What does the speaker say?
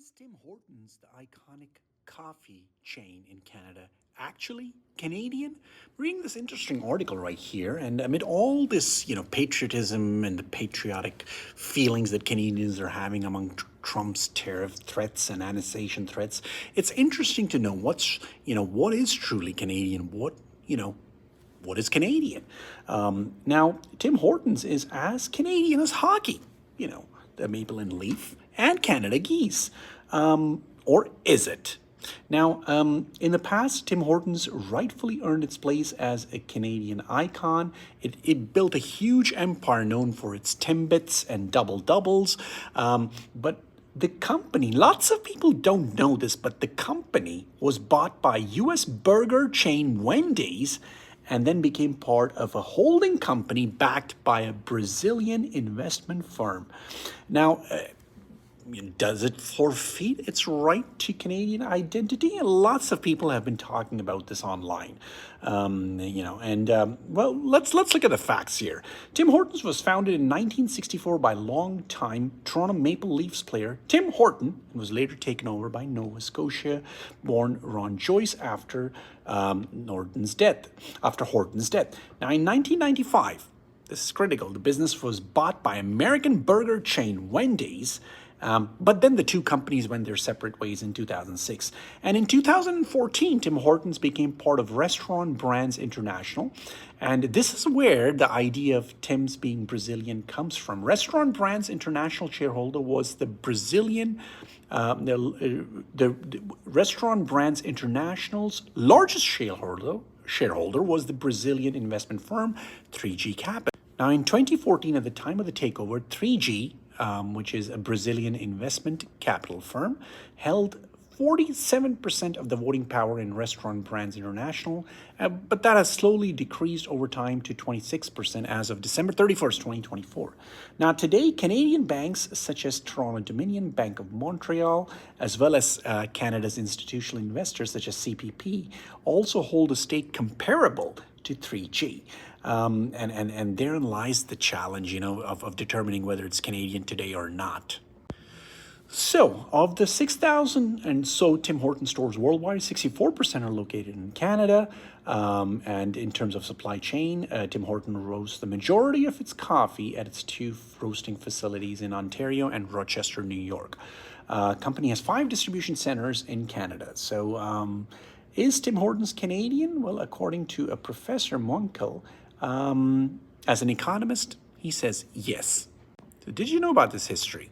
Is Tim Hortons, the iconic coffee chain in Canada, actually Canadian? Reading this interesting article right here, and amid all this, patriotism and the patriotic feelings that Canadians are having among Trump's tariff threats and annexation threats, it's interesting to know what is truly Canadian, what is Canadian. Now, Tim Hortons is as Canadian as hockey, the Maple and Leaf and Canada Geese. Or is it? Now, in the past, Tim Hortons rightfully earned its place as a Canadian icon. It built a huge empire known for its Timbits and double doubles. But the company, lots of people don't know this, but the company was bought by US burger chain Wendy's and then became part of a holding company backed by a Brazilian investment firm. Now, does it forfeit its right to Canadian identity? And lots of people have been talking about this online. Well, let's look at the facts here. Tim Hortons was founded in 1964 by longtime Toronto Maple Leafs player Tim Horton and was later taken over by Nova Scotia-born Ron Joyce after Horton's death. Now, in 1995, this is critical, the business was bought by American burger chain Wendy's. But then the two companies went their separate ways in 2006. And in 2014, Tim Hortons became part of Restaurant Brands International. And this is where the idea of Tim's being Brazilian comes from. Restaurant Brands International shareholder was the Brazilian, the Restaurant Brands International's largest shareholder was the Brazilian investment firm 3G Capital. Now, in 2014, at the time of the takeover, 3G, which is a Brazilian investment capital firm, held 47% of the voting power in Restaurant Brands International, but that has slowly decreased over time to 26% as of December 31st, 2024. Now, today, Canadian banks such as Toronto Dominion, Bank of Montreal, as well as Canada's institutional investors such as CPP, also hold a stake comparable to 3G. And therein lies the challenge, of determining whether it's Canadian today or not. So, of the 6,000 and so Tim Hortons stores worldwide, 64% are located in Canada. And in terms of supply chain, Tim Hortons roasts the majority of its coffee at its two roasting facilities in Ontario and Rochester, New York. Company has 5 distribution centers in Canada. So, is Tim Hortons Canadian? Well, according to a Professor Monkel, as an economist, he says yes. So did you know about this history?